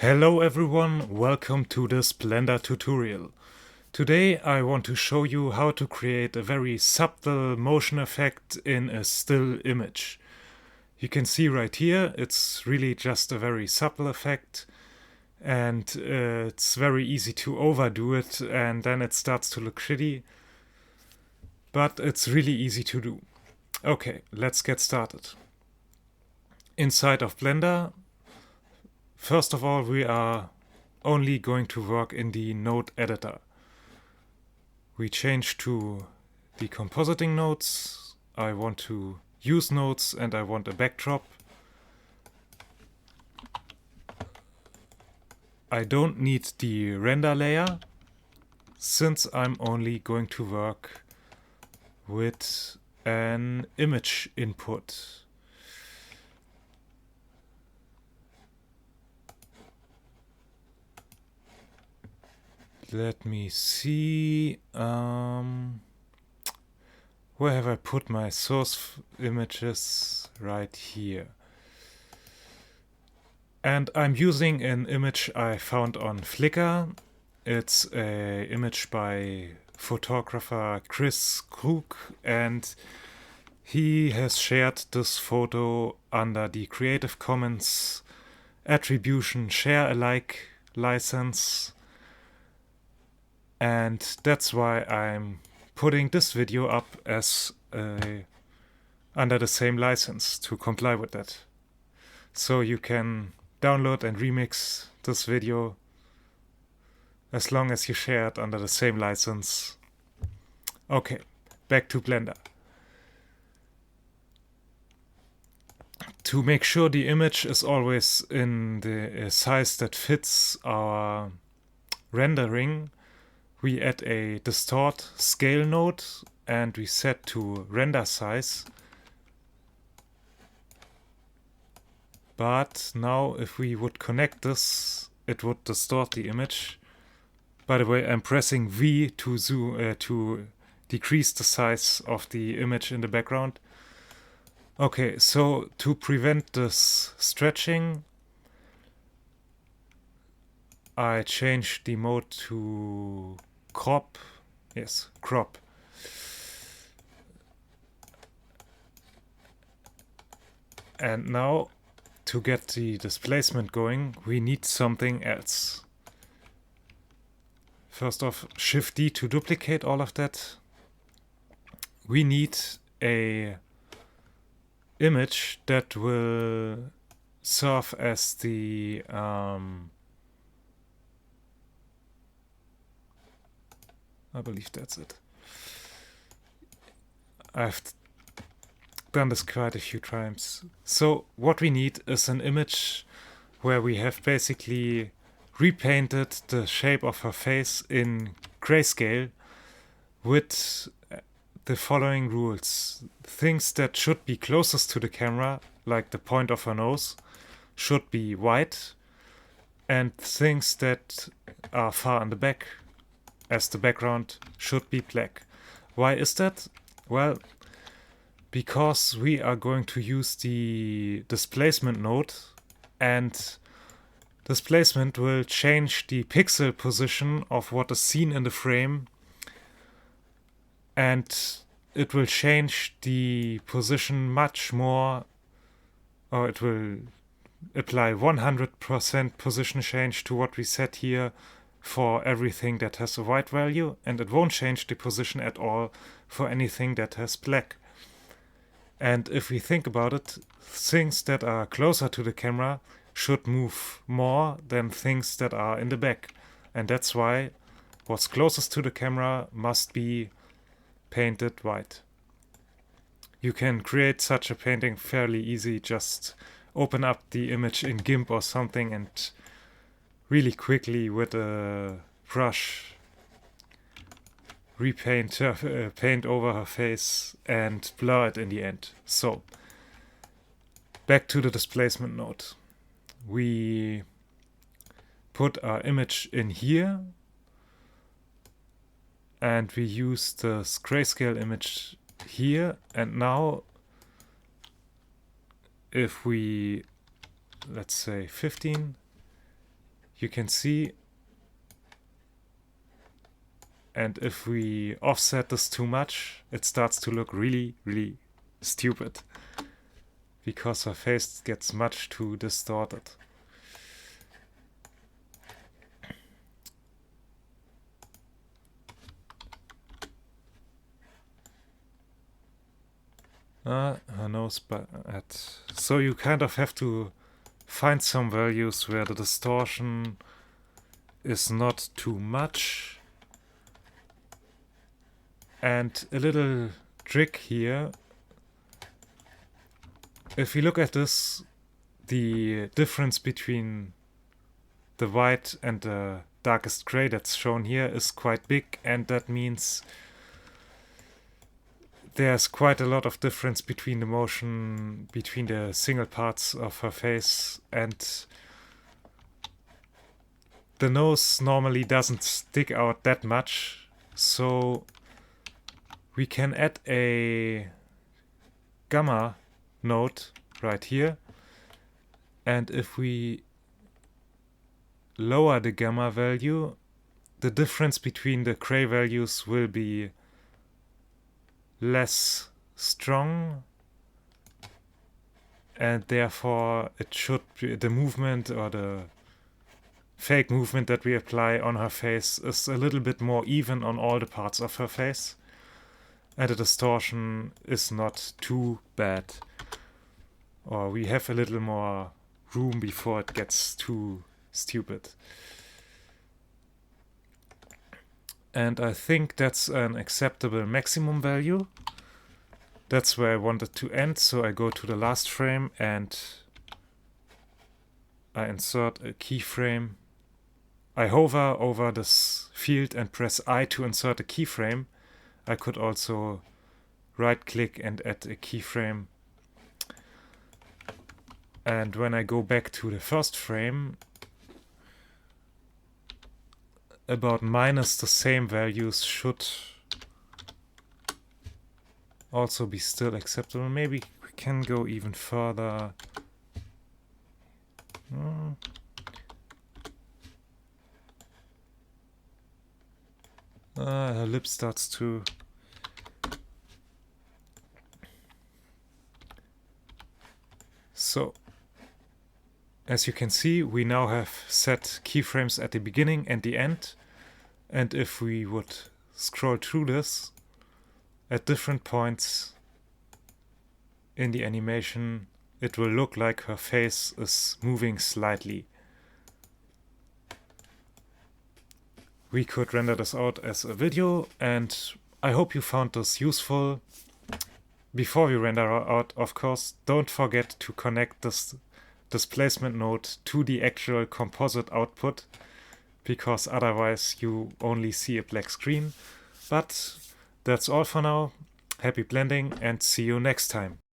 Hello everyone, welcome to this Blender tutorial. Today I want to show you how to create a very subtle motion effect in a still image. You can see right here, it's really just a very subtle effect and it's very easy to overdo it and then it starts to look shitty. But it's really easy to do. Okay, let's get started. Inside of Blender, first of all, we are only going to work in the node editor. We change to the compositing nodes. I want to use nodes and I want a backdrop. I don't need the render layer since I'm only going to work with an image input. Let me see. Where have I put my source images? Right here. And I'm using an image I found on Flickr. It's an image by photographer Chris Krug, and he has shared this photo under the Creative Commons Attribution Share Alike license. And that's why I'm putting this video up as under the same license to comply with that. So you can download and remix this video as long as you share it under the same license. Okay, back to Blender. To make sure the image is always in the size that fits our rendering, we add a distort scale node and we set to render size. But now if we would connect this, it would distort the image. By the way, I'm pressing V to zoom to decrease the size of the image in the background. Okay, so to prevent this stretching, I change the mode to crop. Yes, crop. And now, to get the displacement going, we need something else. First off, Shift D to duplicate all of that. We need a image that will serve as the I believe that's it. I've done this quite a few times. So what we need is an image where we have basically repainted the shape of her face in grayscale with the following rules. Things that should be closest to the camera, like the point of her nose, should be white, and things that are far in the back, as the background, should be black. Why is that? Well, because we are going to use the displacement node, and displacement will change the pixel position of what is seen in the frame, and it will change the position much more, or it will apply 100% position change to what we set here for everything that has a white value, and it won't change the position at all for anything that has black. And if we think about it, things that are closer to the camera should move more than things that are in the back. And that's why what's closest to the camera must be painted white. You can create such a painting fairly easy. Just open up the image in GIMP or something and really quickly with a brush repaint her, paint over her face and blur it in the end. So back to the displacement node. We put our image in here and we use the grayscale image here, and now if we, let's say 15, you can see, and if we offset this too much, it starts to look really, really stupid because her face gets much too distorted. Her nose bad. So you kind of have to find some values where the distortion is not too much. And a little trick here. If you look at this, the difference between the white and the darkest gray that's shown here is quite big, and that means there's quite a lot of difference between the motion between the single parts of her face, and the nose normally doesn't stick out that much, so we can add a gamma node right here, and if we lower the gamma value, the difference between the gray values will be less strong, and therefore it should be the movement or the fake movement that we apply on her face is a little bit more even on all the parts of her face, and the distortion is not too bad, or we have a little more room before it gets too stupid. And I think that's an acceptable maximum value. That's where I wanted to end, so I go to the last frame and I insert a keyframe. I hover over this field and press I to insert a keyframe. I could also right-click and add a keyframe. And when I go back to the first frame, about minus the same values should also be still acceptable. Maybe we can go even further. Her lip starts to... So, as you can see, we now have set keyframes at the beginning and the end. And if we would scroll through this, at different points in the animation, it will look like her face is moving slightly. We could render this out as a video, and I hope you found this useful. Before we render out, of course, don't forget to connect this displacement node to the actual composite output, because otherwise you only see a black screen. But that's all for now. Happy blending and see you next time.